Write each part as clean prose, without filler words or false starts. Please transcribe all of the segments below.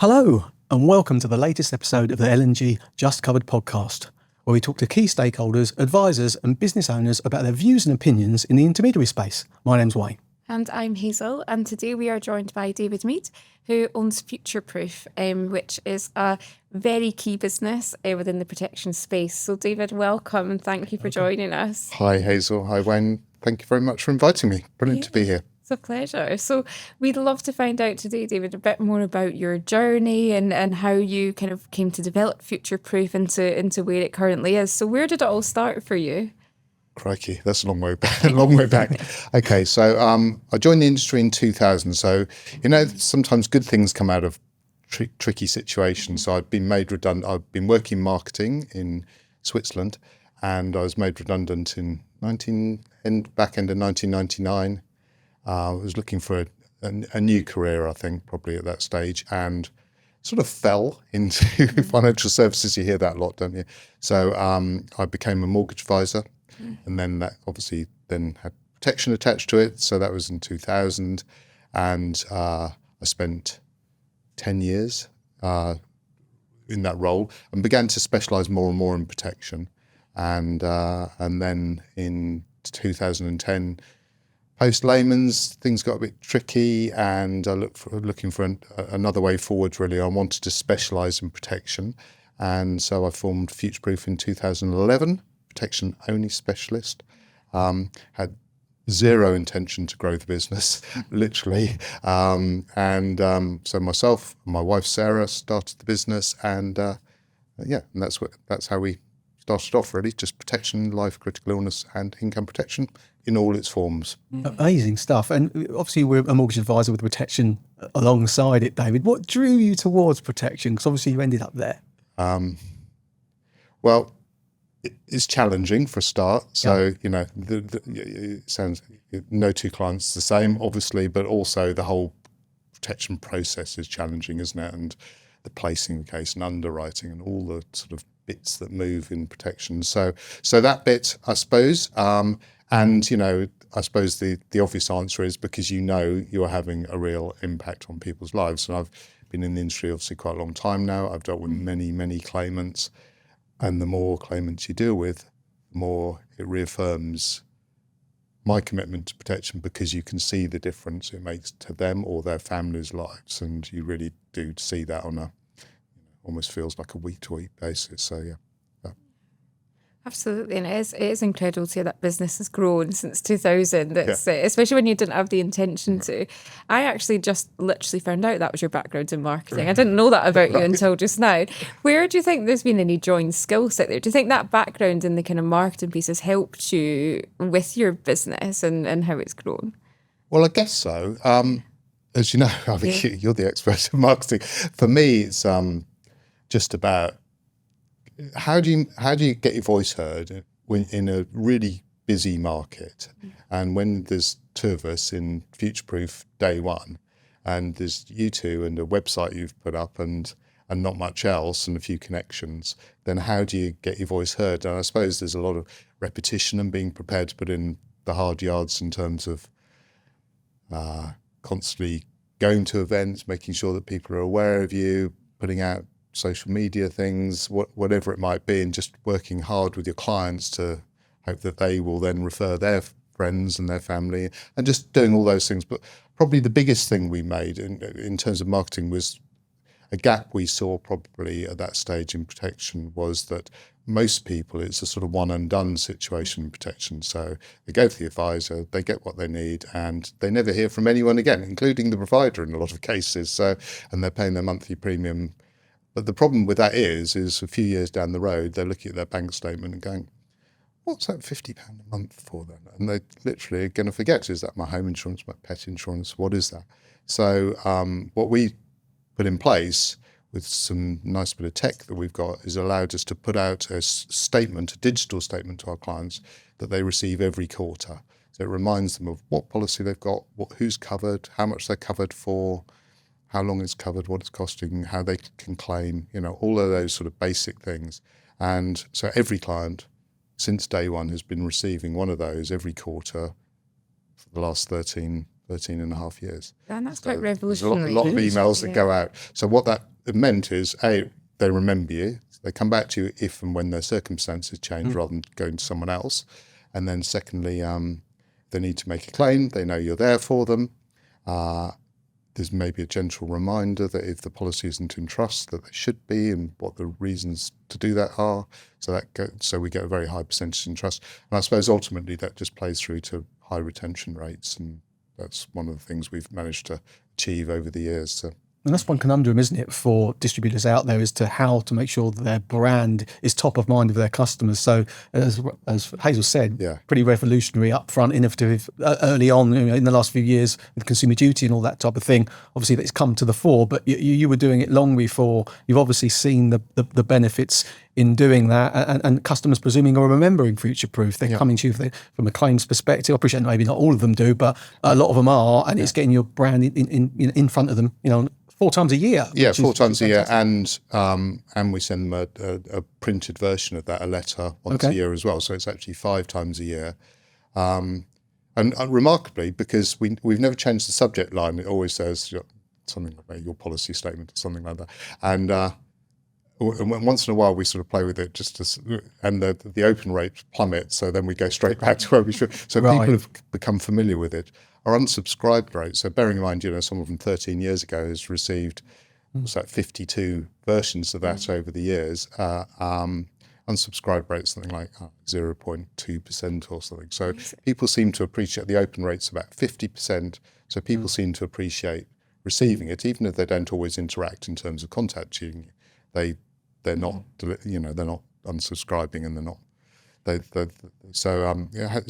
Hello, and welcome to the latest episode of the L&G Just Covered podcast, where we talk to key stakeholders, advisors, and business owners about their views and opinions in the intermediary space. My name's Wayne. And I'm Hazel, and today we are joined by David Mead, who owns Futureproof, which is a very key business within the protection space. So David, welcome and thank you for joining us. Hi Hazel, hi Wayne. Thank you very much for inviting me. Brilliant to be here. It's a pleasure. So we'd love to find out today, David, a bit more about your journey and how you kind of came to develop Futureproof into where it currently is. So where did it all start for you? Crikey, that's a long way back. Okay, so I joined the industry in 2000. So, sometimes good things come out of tricky situations. So I'd been made redundant. I've been working marketing in Switzerland, and I was made redundant in back end of 1999. I was looking for a new career, I think, probably at that stage, and sort of fell into financial services. You hear that a lot, don't you? So I became a mortgage advisor, and then that obviously then had protection attached to it. So that was in 2000, and I spent 10 years in that role and began to specialise more and more in protection. And then in 2010, post Lehman's, things got a bit tricky, and I looking for another way forward. Really, I wanted to specialise in protection, and so I formed Futureproof in 2011, protection only specialist. Had zero intention to grow the business, literally, so myself and my wife Sarah started the business, and that's how we started off, really, just protection, life, critical illness, and income protection in all its forms. Amazing stuff. And obviously we're a mortgage advisor with protection alongside it, David. What drew you towards protection? Because obviously you ended up there. Well, it's challenging for a start. So, it sounds, no two clients the same, obviously, but also the whole protection process is challenging, isn't it? And the placing the case and underwriting and all the sort of bits that move in protection. So that bit, I suppose, I suppose the obvious answer is because you're having a real impact on people's lives. And I've been in the industry obviously quite a long time now. I've dealt with many, many claimants, and the more claimants you deal with, the more it reaffirms my commitment to protection, because you can see the difference it makes to them or their families' lives, and you really do see that on a almost feels like a week-to-week basis. So yeah. Absolutely, and it is incredible to see that business has grown since 2000. It's especially when you didn't have the intention to. I actually just literally found out that was your background in marketing. I didn't know that about you until just now. Where do you think there's been any joint skill set there? Do you think that background in the kind of marketing piece has helped you with your business and how it's grown? Well, I guess so. As you know, I mean, you're the expert in marketing. For me, it's just about how do you get your voice heard when in a really busy market, and when there's two of us in Futureproof day one, and there's you two and a website you've put up and not much else and a few connections, then how do you get your voice heard? And I suppose there's a lot of repetition and being prepared to put in the hard yards in terms of constantly going to events, making sure that people are aware of you, putting out social media things, whatever it might be, and just working hard with your clients to hope that they will then refer their friends and their family, and just doing all those things. But probably the biggest thing we made in terms of marketing was a gap we saw probably at that stage in protection, was that most people, it's a sort of one and done situation in protection. So they go to the advisor, they get what they need, and they never hear from anyone again, including the provider in a lot of cases. So, and they're paying their monthly premium. But the problem with that is a few years down the road, they're looking at their bank statement and going, what's that £50 a month for then? And they literally are going to forget, is that my home insurance, my pet insurance? What is that? So what we put in place with some nice bit of tech that we've got is allowed us to put out a statement, a digital statement to our clients that they receive every quarter. So it reminds them of what policy they've got, who's covered, how much they're covered for, how long it's covered, what it's costing, how they can claim, all of those sort of basic things. And so every client since day one has been receiving one of those every quarter for the last 13 and a half years. And that's quite revolutionary. There's a lot of emails that go out. So what that it meant is, A, they remember you. They come back to you if and when their circumstances change rather than going to someone else. And then secondly, they need to make a claim. They know you're there for them. There's maybe a gentle reminder that if the policy isn't in trust, that they should be, and what the reasons to do that are. So we get a very high percentage in trust. And I suppose ultimately that just plays through to high retention rates, and that's one of the things we've managed to achieve over the years. So. And that's one conundrum, isn't it, for distributors out there, as to how to make sure that their brand is top of mind of their customers. So, as Hazel said, pretty revolutionary, upfront, innovative, early on, in the last few years with Consumer Duty and all that type of thing. Obviously, that's come to the fore, but you were doing it long before. You've obviously seen the benefits in doing that, and customers presuming are remembering future-proof. They're coming to you from a claims perspective. I appreciate maybe not all of them do, but a lot of them are, and it's getting your brand in front of them, 4 times a year. Yeah, 4 times a year, and we send them a printed version of that, a letter once a year as well. So it's actually 5 times a year, and remarkably, because we've never changed the subject line. It always says something like your policy statement or something like that, and once in a while we sort of play with it and the open rate plummets. So then we go straight back to where we should. So people have become familiar with it. Our unsubscribed rate, so bearing in mind, some of them 13 years ago has received 52 versions of that over the years. Unsubscribed rate something like 0.2% or something. So people seem to appreciate the open rate's about 50%. So people seem to appreciate receiving it, even if they don't always interact in terms of contacting you. They're not they're not unsubscribing, and they're not. It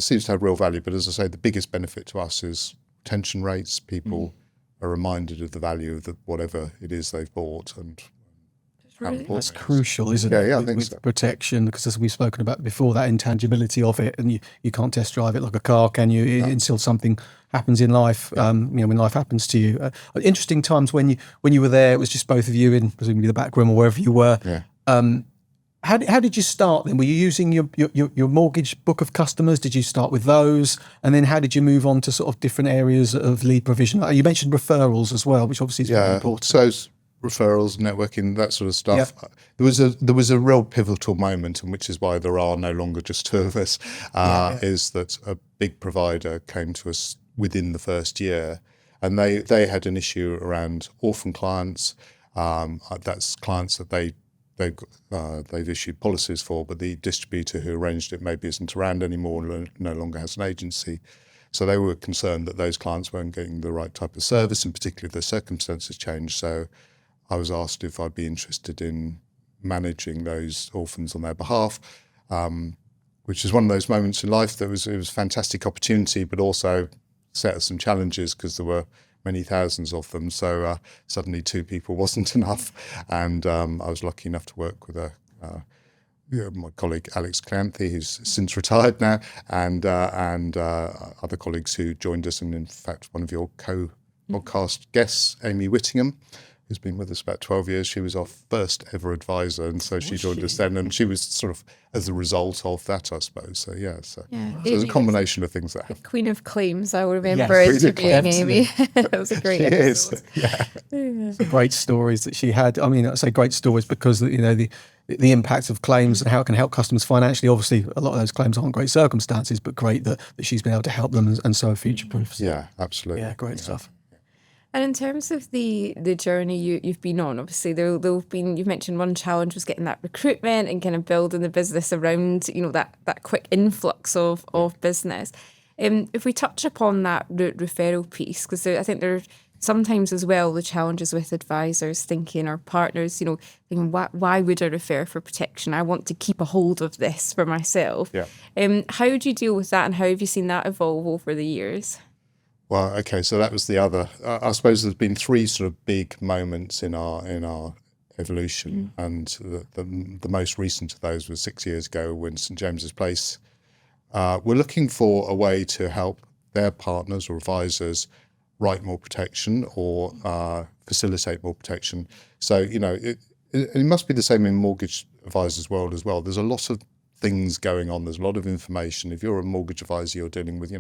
seems to have real value. But as I say, the biggest benefit to us is retention rates. People are reminded of the value of whatever it is they've bought, and that's crucial, isn't it? Yeah, I with, think with so. Protection, because as we've spoken about before, that intangibility of it, and you can't test drive it like a car, can you? Until something happens in life, when life happens to you. Interesting times when you were there. It was just both of you in presumably the back room or wherever you were. Yeah. How did you start then? Were you using your mortgage book of customers? Did you start with those? And then how did you move on to sort of different areas of lead provision? You mentioned referrals as well, which obviously is very important. So referrals, networking, that sort of stuff. There was a real pivotal moment, and which is why there are no longer just 2 of us, is that a big provider came to us within the first year, and they had an issue around orphan clients. That's clients that they've issued policies for, but the distributor who arranged it maybe isn't around anymore, no longer has an agency. So they were concerned that those clients weren't getting the right type of service, and particularly if their circumstances changed. So I was asked if I'd be interested in managing those orphans on their behalf, which is one of those moments in life that it was a fantastic opportunity, but also set us some challenges because there were many thousands of them. So suddenly 2 people wasn't enough. And I was lucky enough to work with my colleague Alex Clancy, who's since retired now, and other colleagues who joined us. And in fact, one of your co-podcast guests, Amy Whittingham, who's been with us about 12 years. She was our first ever advisor, and so she joined us then, and she was sort of as a result of that, I suppose. So so it's a combination of things that happened. Queen of Claims, I remember interviewing Amy. That was a great episode. Great stories that she had. I mean, I say great stories because the impact of claims and how it can help customers financially. Obviously, a lot of those claims aren't great circumstances, but great that she's been able to help them and so future-proof. Yeah, absolutely. Yeah, great stuff. And in terms of the journey you've been on, obviously there'll been, you've mentioned one challenge was getting that recruitment and kind of building the business around, that quick influx of business. If we touch upon that referral piece, because I think there are sometimes as well the challenges with advisors thinking, or partners, thinking, why would I refer for protection? I want to keep a hold of this for myself. Yeah. How do you deal with that, and how have you seen that evolve over the years? Well, okay, so that was the other. I suppose there's been 3 sort of big moments in our evolution, and the most recent of those was 6 years ago when St James's Place were looking for a way to help their partners or advisors write more protection or facilitate more protection. So it must be the same in mortgage advisors' world as well. There's a lot of things going on. There's a lot of information. If you're a mortgage advisor, you're dealing with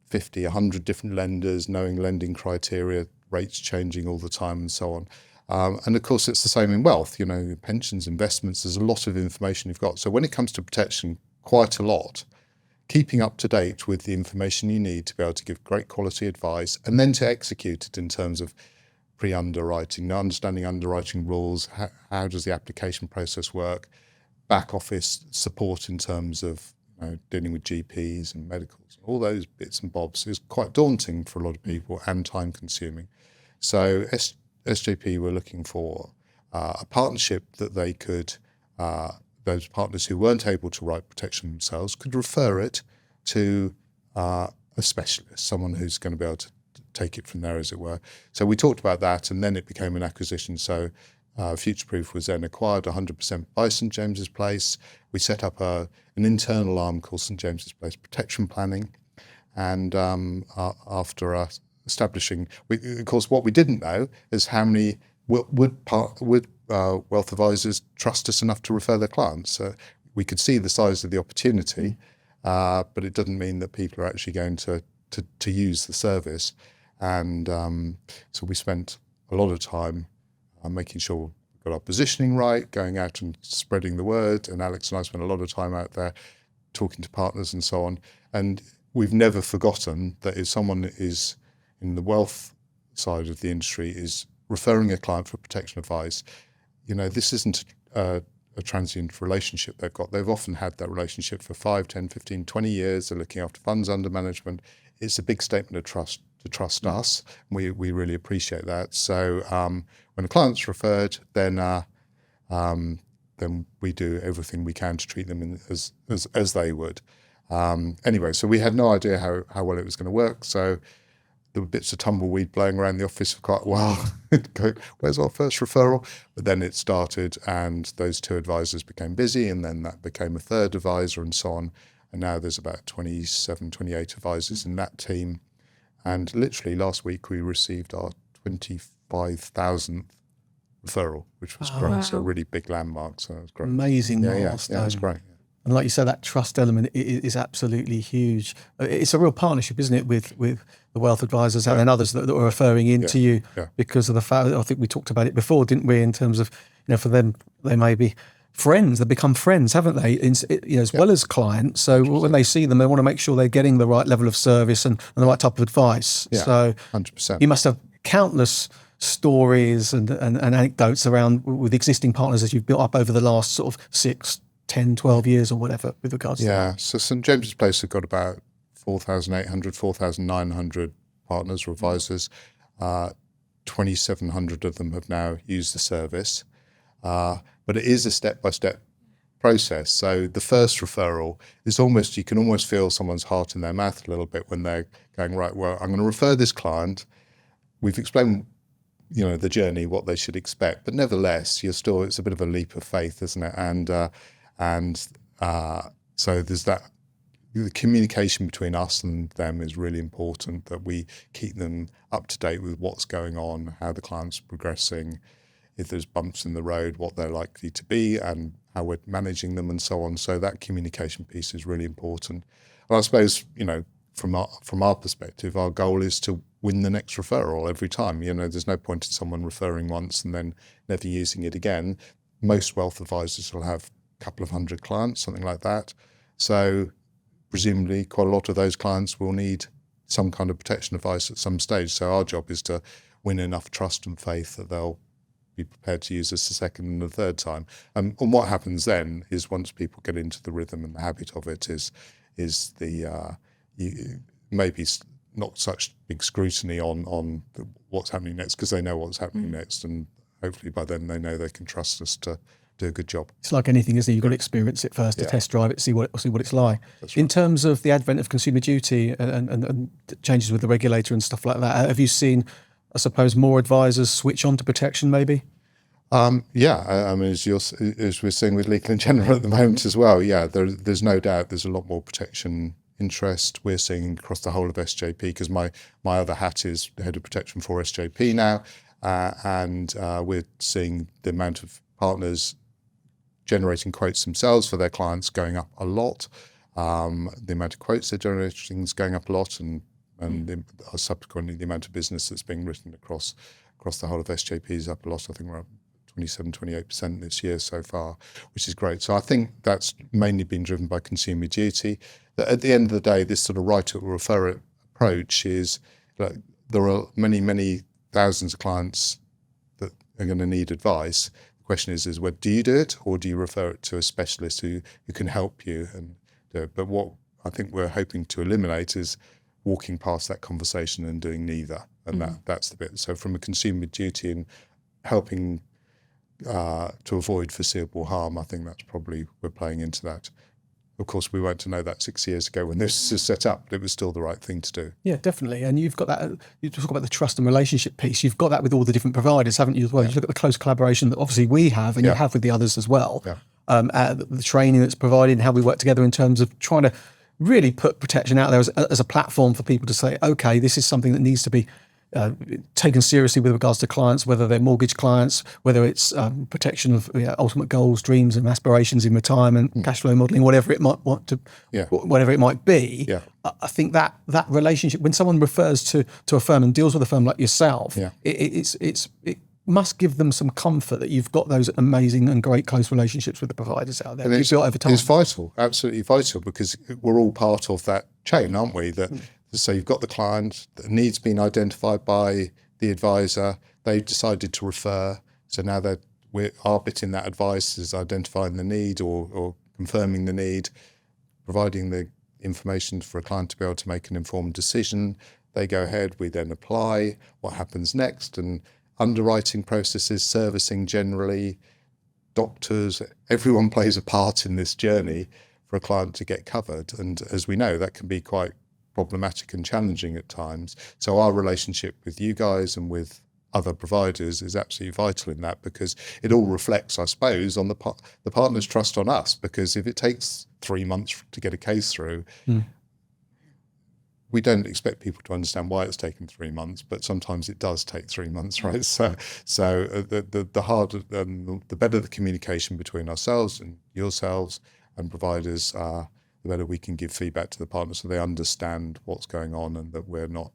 50, 100 different lenders, knowing lending criteria, rates changing all the time and so on. And of course, it's the same in wealth, pensions, investments, there's a lot of information you've got. So when it comes to protection, quite a lot. Keeping up to date with the information you need to be able to give great quality advice and then to execute it in terms of pre-underwriting, understanding underwriting rules, how does the application process work, back office support in terms of dealing with GPs and medicals, all those bits and bobs is quite daunting for a lot of people and time consuming. So SJP were looking for a partnership that they could, those partners who weren't able to write protection themselves could refer it to a specialist, someone who's going to be able to take it from there, as it were. So we talked about that, and then it became an acquisition. So Futureproof was then acquired 100% by St James's Place. We set up an internal arm called St James's Place Protection Planning, and after establishing, of course, what we didn't know is how many would wealth advisors trust us enough to refer their clients. We could see the size of the opportunity, but it doesn't mean that people are actually going to use the service. And so we spent a lot of time making sure we got our positioning right, going out and spreading the word. And Alex and I spent a lot of time out there talking to partners and so on. And we've never forgotten that if someone is in the wealth side of the industry is referring a client for protection advice, this isn't a transient relationship they've got. They've often had that relationship for 5, 10, 15, 20 years. They're looking after funds under management. It's a big statement of trust to trust us. We really appreciate that. So when a client's referred, then we do everything we can to treat them as they would. Anyway, so we had no idea how well it was going to work. So there were bits of tumbleweed blowing around the office for quite a while. Where's our first referral? But then it started, and those 2 advisors became busy, and then that became a 3rd advisor, and so on. And now there's about 27, 28 advisors in that team. And literally last week we received our 25,000th referral, which was great. Wow. So a really big landmark. So it was great. Amazing milestone. Yeah, it's great. Yeah. And like you said, that trust element is absolutely huge. It's a real partnership, isn't it, with the wealth advisors and others that are referring into you because of the fact that I think we talked about it before, didn't we, in terms of, for them, they may be friends. They become friends, haven't they, as well as clients. So when they see them, they want to make sure they're getting the right level of service and the right type of advice. Yeah, so 100%. You must have countless stories and anecdotes around with existing partners as you've built up over the last sort of 6, 10, 12 years or whatever with regards to that. Yeah, so St James's Place have got about 4,800, 4,900 partners or advisors. 2,700 of them have now used the service. But it is a step-by-step process. So the first referral is you can almost feel someone's heart in their mouth a little bit when they're going, right, well, I'm going to refer this client. We've explained, the journey, what they should expect, but nevertheless, it's a bit of a leap of faith, isn't it? And so there's that, the communication between us and them is really important, that we keep them up to date with what's going on, how the client's progressing, if there's bumps in the road, what they're likely to be and how we're managing them and so on. So that communication piece is really important. And I suppose, from our perspective, our goal is to win the next referral every time. There's no point in someone referring once and then never using it again. Most wealth advisors will have a couple of 100 clients, something like that. So presumably quite a lot of those clients will need some kind of protection advice at some stage. So our job is to win enough trust and faith that they'll be prepared to use us a second and a third time. And what happens then is once people get into the rhythm and the habit of it is maybe not such big scrutiny on what's happening next, because they know what's happening next, and hopefully by then they know they can trust us to do a good job. It's like anything, isn't it? You've got to experience it first, to test drive it, see what it's like. That's right. In terms of the advent of consumer duty and changes with the regulator and stuff like that, have you seen, I suppose, more advisors switch on to protection maybe? I mean, as we're seeing with Legal & General at the moment as well, there's no doubt there's a lot more protection interest we're seeing across the whole of SJP, because my other hat is the head of protection for SJP now, and we're seeing the amount of partners generating quotes themselves for their clients going up a lot. The amount of quotes they're generating is going up a lot, and subsequently the amount of business that's being written across across the whole of SJP is up a lot. I think we're up 27-28% this year so far, which is great. So I think that's mainly been driven by consumer duty. That at the end of the day, this sort of right to refer approach is like, there are many thousands of clients that are going to need advice. The question is well, do you do it, or do you refer it to a specialist who can help you and do it? But what I think we're hoping to eliminate is walking past that conversation and doing neither. And that's the bit. So from a consumer duty and helping to avoid foreseeable harm, I think that's probably, we're playing into that. Of course, we weren't to know that 6 years ago when this was set up, but it was still the right thing to do. Yeah, definitely. And you've got that, you talk about the trust and relationship piece, you've got that with all the different providers, haven't you, as well? You look at the close collaboration that obviously we have and you have with the others as well. The training that's provided and how we work together in terms of trying to really put protection out there as a platform for people to say, okay, this is something that needs to be taken seriously with regards to clients, whether they're mortgage clients, whether it's protection of ultimate goals, dreams and aspirations in retirement, cash flow modelling, whatever it might whatever it might be. I think that relationship, when someone refers to a firm and deals with a firm like yourself, it must give them some comfort that you've got those amazing and great close relationships with the providers out there. And you've built over time. It's vital, absolutely vital, because we're all part of that chain, aren't we? So you've got the client, the needs being identified by the advisor, they've decided to refer. So now that our bit in that advice is identifying the need or confirming the need, providing the information for a client to be able to make an informed decision. They go ahead, we then apply, what happens next, and underwriting processes, servicing generally, doctors, everyone plays a part in this journey for a client to get covered. And as we know, that can be quite problematic and challenging at times. So our relationship with you guys and with other providers is absolutely vital in that, because it all reflects, I suppose, on the partner's trust on us. Because if it takes 3 months to get a case through, we don't expect people to understand why it's taken 3 months, but sometimes it does take 3 months, right? So the harder, the better the communication between ourselves and yourselves and providers are, the better we can give feedback to the partners so they understand what's going on and that we're not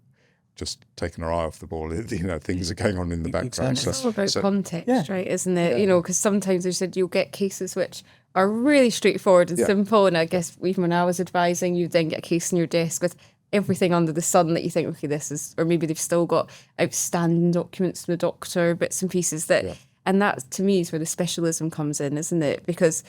just taking our eye off the ball. Things are going on in the background. It's all about context, right, isn't it? Because sometimes they said you'll get cases which are really straightforward and simple. And I guess even when I was advising, you then get a case on your desk with everything under the sun that you think, okay, this is, or maybe they've still got outstanding documents from the doctor, bits and pieces that, and that to me is where the specialism comes in, isn't it? Because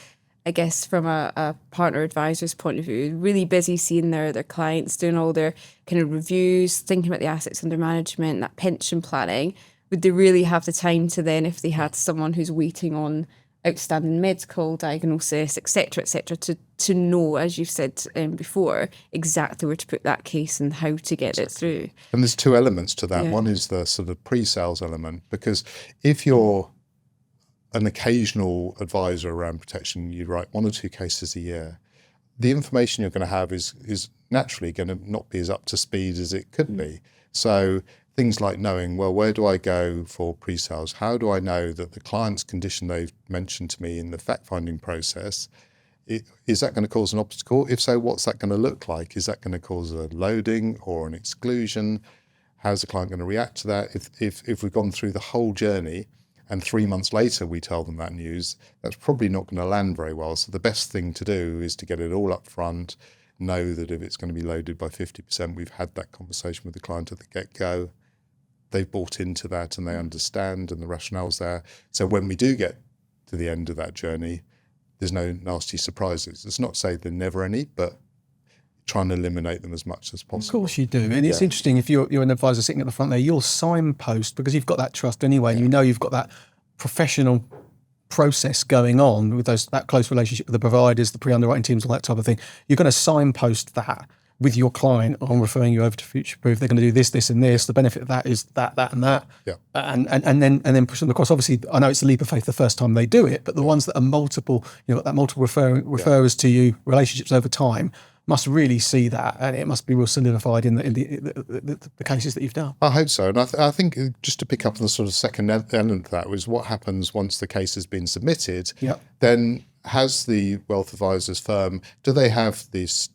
I guess from a partner advisor's point of view, really busy seeing their clients, doing all their kind of reviews, thinking about the assets under management, that pension planning. Would they really have the time to then, if they had someone who's waiting on outstanding medical diagnosis, et cetera, to know, as you've said before, exactly where to put that case and how to get it through? And there's two elements to that. One is the sort of pre-sales element, because if you're an occasional advisor around protection, you write 1 or 2 cases a year, the information you're going to have is naturally going to not be as up to speed as it could be. So things like knowing, well, where do I go for pre-sales? How do I know that the client's condition they've mentioned to me in the fact-finding process, is that going to cause an obstacle? If so, what's that going to look like? Is that going to cause a loading or an exclusion? How's the client going to react to that? If we've gone through the whole journey and 3 months later we tell them that news, that's probably not going to land very well. So the best thing to do is to get it all up front, know that if it's going to be loaded by 50%, we've had that conversation with the client at the get-go. They've bought into that and they understand, and the rationale's there. So when we do get to the end of that journey, there's no nasty surprises. It's not to say there are never any, but trying to eliminate them as much as possible. Of course you do. And it's interesting, if you're an advisor sitting at the front there, you'll signpost, because you've got that trust anyway, and you know you've got that professional process going on with that close relationship with the providers, the pre-underwriting teams, all that type of thing. You're going to signpost that with your client on referring you over to Future Proof. They're going to do this, this and this. The benefit of that is that, and that. And then push them across. Obviously, I know it's a leap of faith the first time they do it, but the ones that are multiple, that multiple referrers to you, relationships over time, must really see that, and it must be real solidified in the cases that you've done. I hope so. And I think just to pick up on the sort of second element of that was what happens once the case has been submitted. Then has the wealth advisors firm, do they have this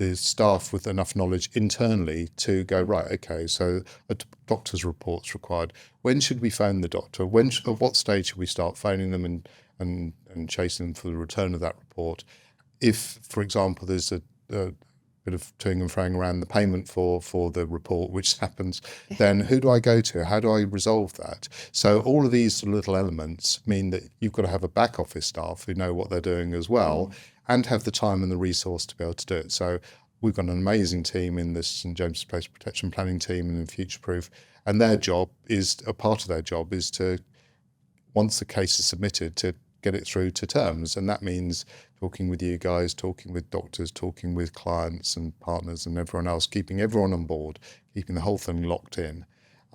the staff with enough knowledge internally to go, right, okay, so a doctor's report's required. When should we phone the doctor? At what stage should we start phoning them and chasing them for the return of that report? If, for example, there's a bit of toing and froing around the payment for the report, which happens, then who do I go to? How do I resolve that? So all of these little elements mean that you've got to have a back office staff who know what they're doing as well, and have the time and the resource to be able to do it. So we've got an amazing team in this St James's Place Protection Planning team and in Future Proof, and a part of their job is to, once the case is submitted, to get it through to terms. And that means talking with you guys, talking with doctors, talking with clients and partners and everyone else, keeping everyone on board, keeping the whole thing locked in.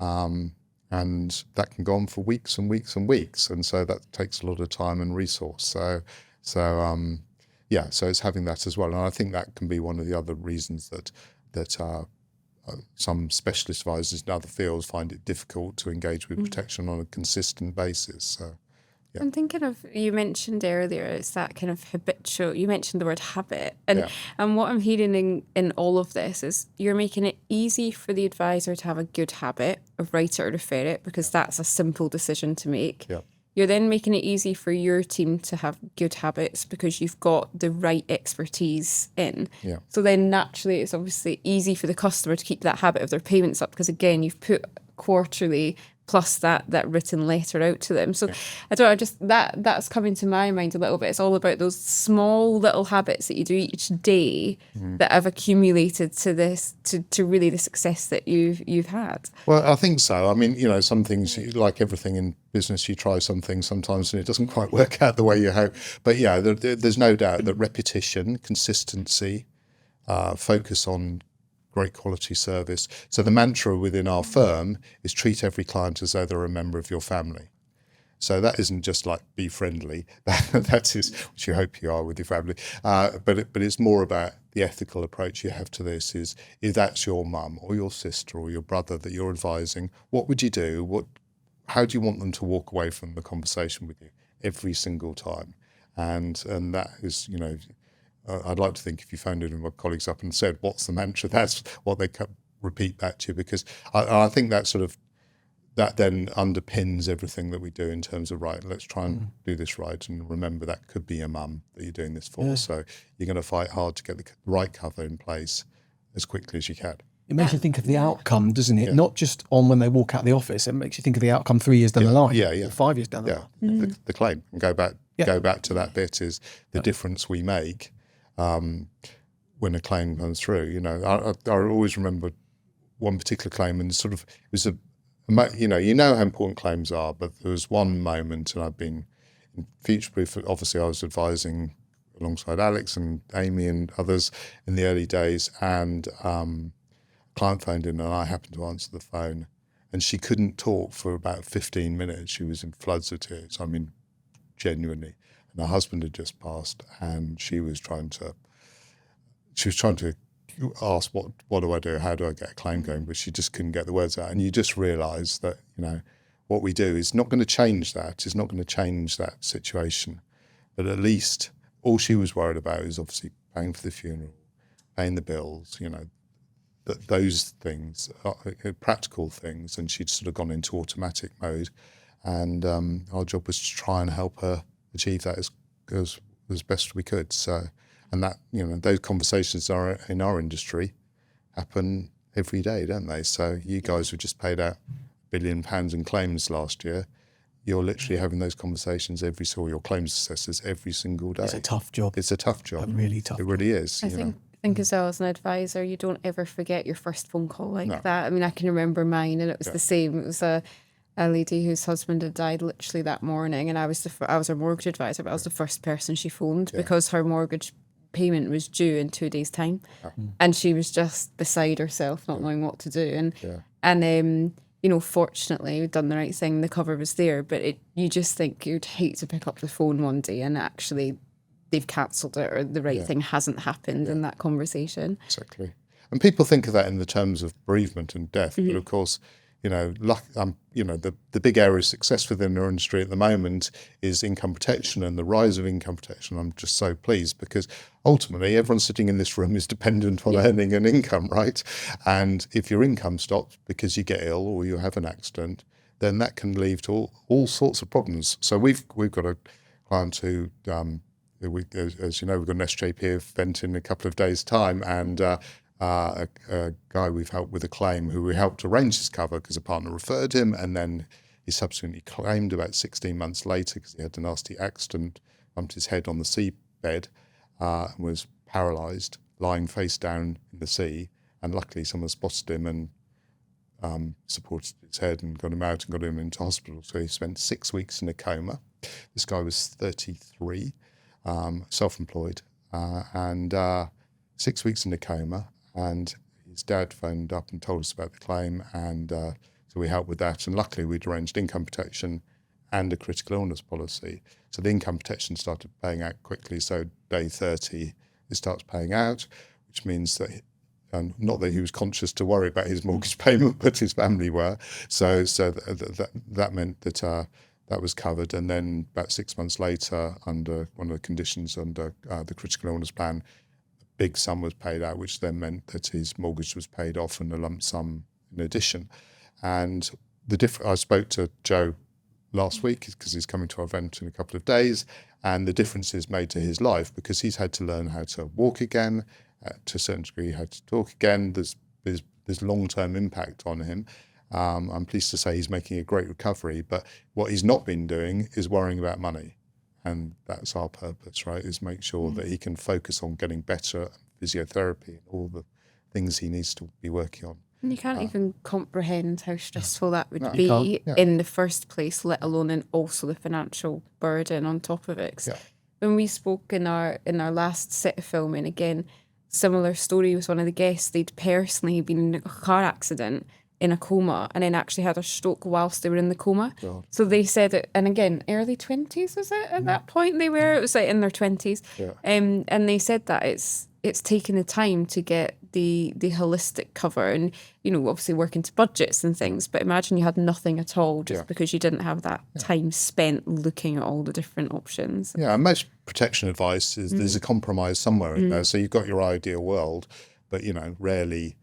And that can go on for weeks and weeks and weeks. And so that takes a lot of time and resource. So it's having that as well. And I think that can be one of the other reasons that some specialist advisors in other fields find it difficult to engage with protection on a consistent basis. So. Yeah. I'm thinking of, you mentioned earlier, it's that kind of habitual, you mentioned the word habit. And what I'm hearing in all of this is you're making it easy for the advisor to have a good habit of write it or refer it, because that's a simple decision to make. Yeah. You're then making it easy for your team to have good habits because you've got the right expertise in. Yeah. So then naturally it's obviously easy for the customer to keep that habit of their payments up, because again, you've put quarterly plus that written letter out to them. So I don't know, just that's coming to my mind a little bit. It's all about those small little habits that you do each day that have accumulated to this, to really the success that you've had. Well, I think so. I mean, some things, like everything in business, you try some things sometimes and it doesn't quite work out the way you hope. But yeah, there's no doubt that repetition, consistency, focus on great quality service. So the mantra within our firm is treat every client as though they're a member of your family. So that isn't just like be friendly. That is, which you hope you are with your family. But it's more about the ethical approach you have to this. Is if that's your mum or your sister or your brother that you're advising, what would you do? How do you want them to walk away from the conversation with you every single time? And that is, I'd like to think if you phoned in with my colleagues up and said, what's the mantra? That's what they repeat back to you, because I think that then underpins everything that we do in terms of, right, let's try and do this right. And remember, that could be a mum that you're doing this for. Yeah. So you're going to fight hard to get the right cover in place as quickly as you can. It makes you think of the outcome, doesn't it? Yeah. Not just on when they walk out the office. It makes you think of the outcome 3 years down the line. Yeah, yeah. 5 years down the line. The claim. And go back to that bit is the difference we make when a claim comes through. I always remember one particular claim, and it was how important claims are, but there was one moment, and I've been in Future Proof, obviously I was advising alongside Alex and Amy and others in the early days, and a client phoned in and I happened to answer the phone, and she couldn't talk for about 15 minutes. She was in floods of tears. Genuinely. And her husband had just passed, and she was trying to ask, what do I do? How do I get a claim going? But she just couldn't get the words out. And you just realise that, what we do is not going to change that. It's not going to change that situation. But at least all she was worried about is obviously paying for the funeral, paying the bills, those things, practical things. And she'd sort of gone into automatic mode. And our job was to try and help her achieve that as best we could. So, and that, those conversations are in our industry happen every day, don't they? So you guys have just paid out £1 billion in claims last year. You're literally having those conversations your claims assessors every single day. It's a tough job. It's a tough job. A really tough. It really is. I think as well, as an advisor, you don't ever forget your first phone call like that. I mean, I can remember mine, and it was the same. It was a lady whose husband had died literally that morning, and I was her mortgage advisor, but I was the first person she phoned because her mortgage payment was due in 2 days' time, and she was just beside herself, not knowing what to do. And fortunately, we'd done the right thing. The cover was there, but you just think you'd hate to pick up the phone one day and actually they've cancelled it, or the right thing hasn't happened in that conversation. Exactly. And people think of that in the terms of bereavement and death, but of course, the big area of success within our industry at the moment is income protection and the rise of income protection. I'm just so pleased because ultimately everyone sitting in this room is dependent on earning an income, right? And if your income stops because you get ill or you have an accident, then that can lead to all sorts of problems. So we've got a client who, as you know, we've got an SJP event in a couple of days' time, and a guy we've helped with a claim who we helped arrange his cover because a partner referred him, and then he subsequently claimed about 16 months later because he had a nasty accident, bumped his head on the seabed, and was paralysed, lying face down in the sea, and luckily someone spotted him and supported his head and got him out and got him into hospital. So he spent 6 weeks in a coma. This guy was 33, self-employed, and 6 weeks in a coma. And his dad phoned up and told us about the claim, and so we helped with that. And luckily, we'd arranged income protection and a critical illness policy. So the income protection started paying out quickly. So day 30, it starts paying out, which means that, not that he was conscious to worry about his mortgage payment, but his family were. So that meant that that was covered. And then about 6 months later, under one of the conditions under the critical illness plan, big sum was paid out, which then meant that his mortgage was paid off and a lump sum in addition. And I spoke to Joe last week because he's coming to our event in a couple of days, and the difference is made to his life because he's had to learn how to walk again, to a certain degree, how to talk again. There's long-term impact on him. I'm pleased to say he's making a great recovery, but what he's not been doing is worrying about money. And that's our purpose, right, is make sure that he can focus on getting better at physiotherapy and all the things he needs to be working on. And you can't even comprehend how stressful that would be in the first place, let alone in also the financial burden on top of it. 'Cause when we spoke in our last set of filming, again, similar story with one of the guests, they'd personally been in a car accident in a coma and then actually had a stroke whilst they were in the coma. God. So they said it, and again, early 20s, was it? At that point it was like in their 20s. Yeah. And they said that it's taken the time to get the holistic cover and, obviously working to budgets and things, but imagine you had nothing at all just because you didn't have that time spent looking at all the different options. Yeah, and most protection advice is there's a compromise somewhere in there. So you've got your ideal world, but, rarely,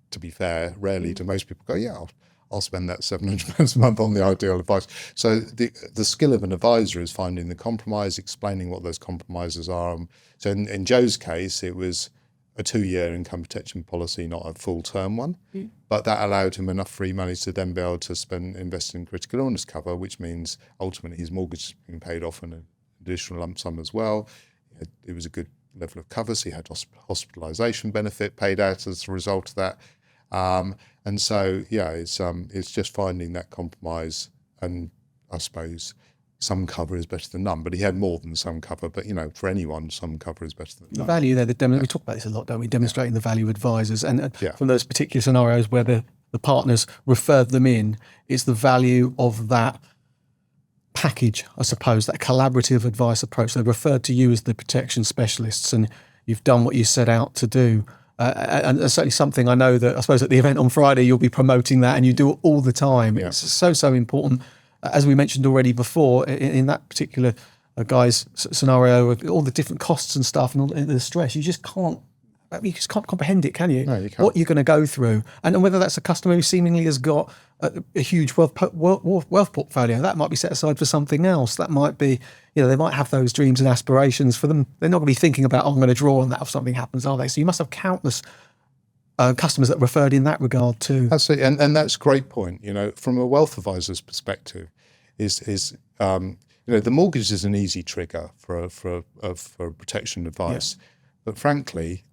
to be fair, do most people go, I'll spend that £700 a month on the ideal advice. So the skill of an advisor is finding the compromise, explaining what those compromises are. So in Joe's case, it was a 2-year income protection policy, not a full-term one. But that allowed him enough free money to then be able to invest in critical illness cover, which means ultimately his mortgage is being paid off and an additional lump sum as well. It was a good level of cover, so he had hospitalisation benefit paid out as a result of that. And so, it's just finding that compromise, and I suppose some cover is better than none, but he had more than some cover, but for anyone, some cover is better than none. The value there, we talk about this a lot, don't we? Demonstrating the value of advisors, and from those particular scenarios where the partners referred them in, it's the value of that package, I suppose, that collaborative advice approach. They referred to you as the protection specialists, and you've done what you set out to do. And it's certainly something I know that I suppose at the event on Friday you'll be promoting that, and you do it all the time. It's so important. As we mentioned already before, in that particular guy's scenario, with all the different costs and stuff and all the stress, you just can't comprehend it, can you? No, you can't. What you're going to go through, and whether that's a customer who seemingly has got a huge wealth portfolio, that might be set aside for something else. That might be, they might have those dreams and aspirations for them. They're not going to be thinking about, I'm going to draw on that if something happens, are they? So you must have countless customers that referred in that regard too. Absolutely, and that's a great point. From a wealth advisor's perspective, is the mortgage is an easy trigger for protection advice, but frankly,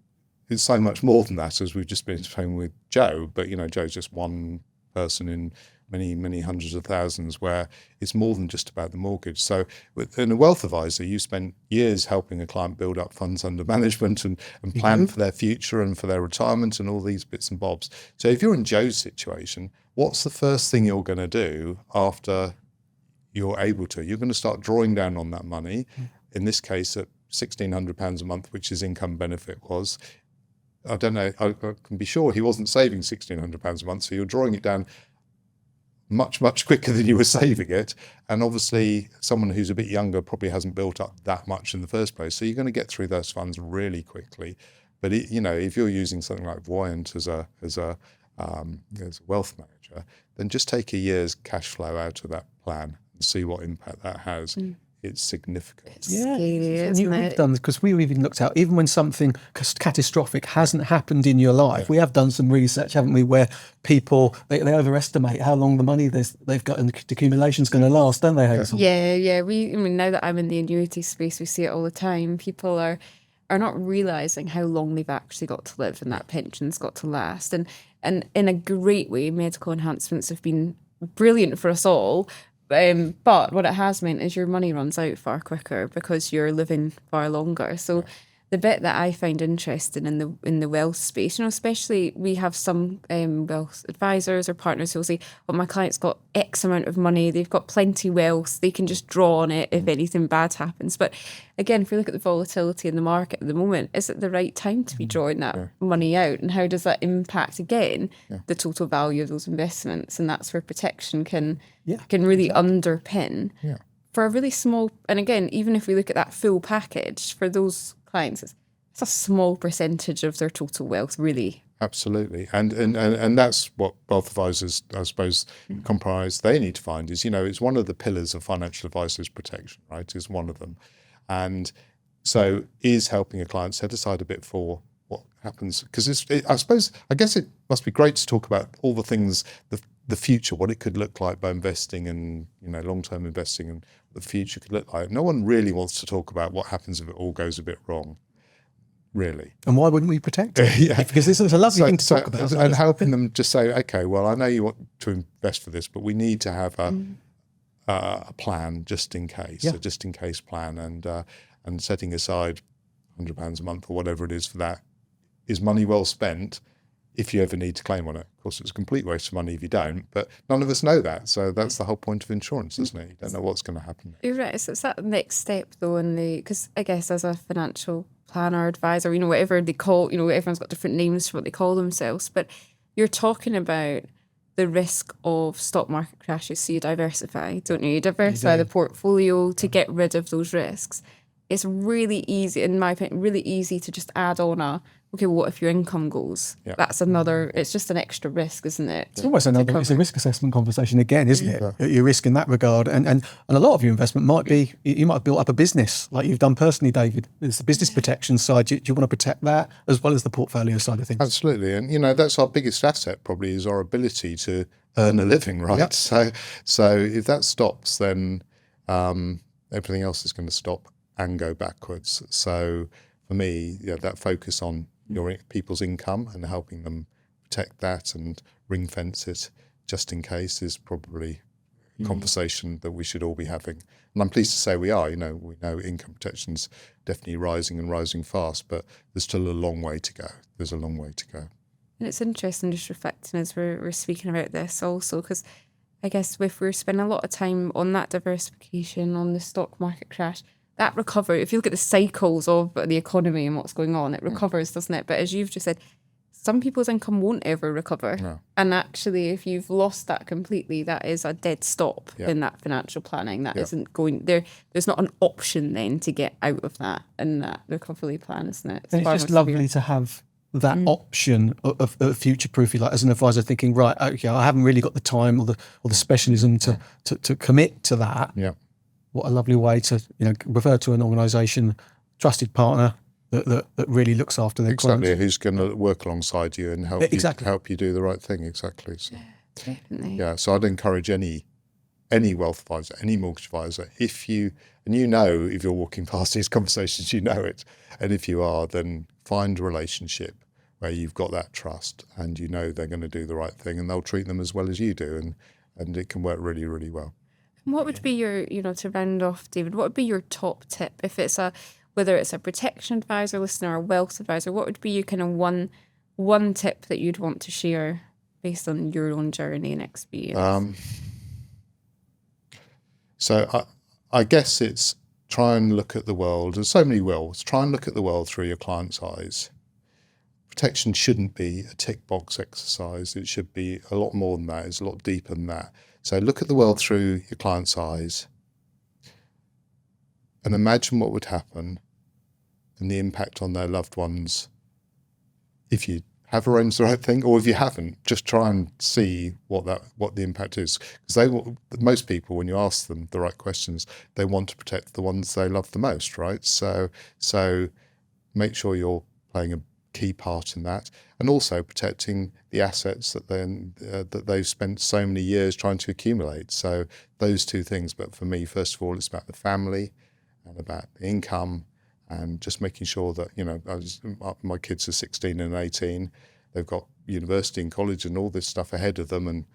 it's so much more than that, as we've just been explaining with Joe. But Joe's just one person in many hundreds of thousands, where it's more than just about the mortgage. So in a wealth advisor, you spent years helping a client build up funds under management and plan for their future and for their retirement and all these bits and bobs. So if you're in Joe's situation, what's the first thing you're going to do after you're able to? You're going to start drawing down on that money, in this case at £1,600 a month, which his income benefit was. I don't know, I can be sure he wasn't saving £1,600 a month, so you're drawing it down much, much quicker than you were saving it. And obviously someone who's a bit younger probably hasn't built up that much in the first place. So you're going to get through those funds really quickly. But if you're using something like Voyant as a wealth manager, then just take a year's cash flow out of that plan and see what impact that has. It's significant. It's scary, isn't it? We've done, because we even looked out, even when something catastrophic hasn't happened in your life, we have done some research, haven't we, where people, they overestimate how long the money they've got in the accumulation is going to last, don't they, Hazel? Yeah. Now that I'm in the annuity space, we see it all the time. People are not realising how long they've actually got to live and that pension's got to last. And in a great way, medical enhancements have been brilliant for us all. But what it has meant is your money runs out far quicker because you're living far longer. So the bit that I find interesting in the wealth space, especially we have some wealth advisors or partners who will say, well, my client's got X amount of money, they've got plenty wealth, they can just draw on it if anything bad happens. But again, if we look at the volatility in the market at the moment, is it the right time to be drawing that money out? And how does that impact, again, the total value of those investments? And that's where protection can really underpin for a really small, and again, even if we look at that full package for those clients, it's a small percentage of their total wealth, really. Absolutely, and that's what wealth advisors, I suppose, comprise. They need to find is, it's one of the pillars of financial advisors protection, right? Is one of them, and so is helping a client set aside a bit for what happens, because I guess it must be great to talk about all the things, the future, what it could look like by investing and long-term investing, and what the future could look like. No one really wants to talk about what happens if it all goes a bit wrong, really. And why wouldn't we protect it? Because this is a lovely thing to talk about. And helping them just say, okay, well, I know you want to invest for this, but we need to have a plan just in case, a just in case plan, and setting aside £100 a month or whatever it is for that is money well spent if you ever need to claim on it. Of course, it's a complete waste of money if you don't, but none of us know that. So that's the whole point of insurance, isn't it? You don't know what's going to happen. You're right. So it's that next step, though, because I guess as a financial planner, advisor, whatever they call, everyone's got different names for what they call themselves, but you're talking about the risk of stock market crashes. So you diversify, don't you? You diversify the portfolio to get rid of those risks. It's really easy, in my opinion, really easy to just add on okay, well, what if your income goes? That's another, it's just an extra risk, isn't it? It's almost it's a risk assessment conversation again, isn't it? Your risk in that regard. And a lot of your investment might be, you might have built up a business like you've done personally, David. There's the business protection side. Do you want to protect that as well as the portfolio side of things? Absolutely. And, that's our biggest asset probably, is our ability to earn a living, right? Yep. So if that stops, then everything else is going to stop and go backwards. So for me, that focus on your people's income and helping them protect that and ring fence it just in case is probably a conversation that we should all be having. And I'm pleased to say we are. We know income protection's definitely rising and rising fast, but there's still a long way to go. There's a long way to go. And it's interesting just reflecting as we're speaking about this also, because I guess if we're spending a lot of time on that diversification, on the stock market crash, that recovery, if you look at the cycles of the economy and what's going on, it recovers, doesn't it? But as you've just said, some people's income won't ever recover. No. And actually, if you've lost that completely, that is a dead stop in that financial planning. That isn't going there. There's not an option then to get out of that in that recovery plan, isn't it? It's just lovely to have that option of future-proofing, like as an advisor thinking, right, okay, I haven't really got the time or the specialism to commit to that. Yeah. What a lovely way to refer to an organisation, trusted partner that really looks after their clients. Exactly, who's going to work alongside you and help you do the right thing. Exactly. So, definitely. Yeah. So I'd encourage any wealth advisor, any mortgage advisor, if you're walking past these conversations, you know it, and if you are, then find a relationship where you've got that trust and they're going to do the right thing and they'll treat them as well as you do, and it can work really, really well. What would be your, to round off, David, what would be your top tip if whether it's a protection advisor listener or a wealth advisor, what would be your kind of one tip that you'd want to share based on your own journey and experience? So I guess it's try and look at the world, there's so many wills, try and look at the world through your client's eyes. protection shouldn't be a tick box exercise. It should be a lot more than that. It's a lot deeper than that. So look at the world through your client's eyes and imagine what would happen and the impact on their loved ones if you have arranged the right thing, or if you haven't, just try and see what the impact is. Because most people, when you ask them the right questions, they want to protect the ones they love the most, right? So make sure you're playing a key part in that, and also protecting the assets that they've spent so many years trying to accumulate. So those two things. But for me, first of all, it's about the family and about the income, and just making sure that, you know, my kids are 16 and 18. They've got university and college and all this stuff ahead of them, and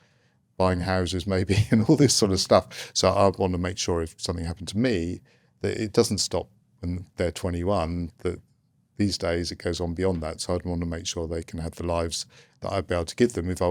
buying houses maybe and all this sort of stuff. So I want to make sure if something happened to me, that it doesn't stop when they're 21, that these days it goes on beyond that. So I'd want to make sure they can have the lives that I'd be able to give them if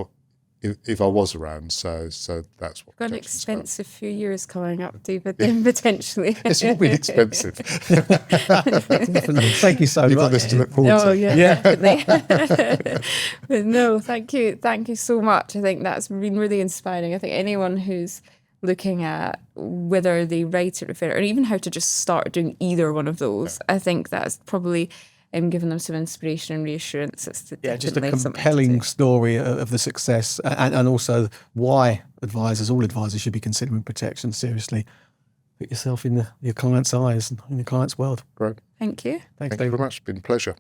I was around. So that's what. Got an expensive few years coming up, David, then potentially. It's all been expensive. Definitely. Thank you so much. You've got this to look forward to. Oh, yeah. Definitely. But no, thank you so much. I think that's been really inspiring. I think anyone who's looking at whether they write it, refer it, or even how to just start doing either one of those, I think that's probably giving them some inspiration and reassurance. It's just a compelling story of the success, and also why all advisors should be considering protection seriously. Put yourself in your client's eyes and in your client's world. Great. Thank you. Thanks, Thank you very much. It's been a pleasure.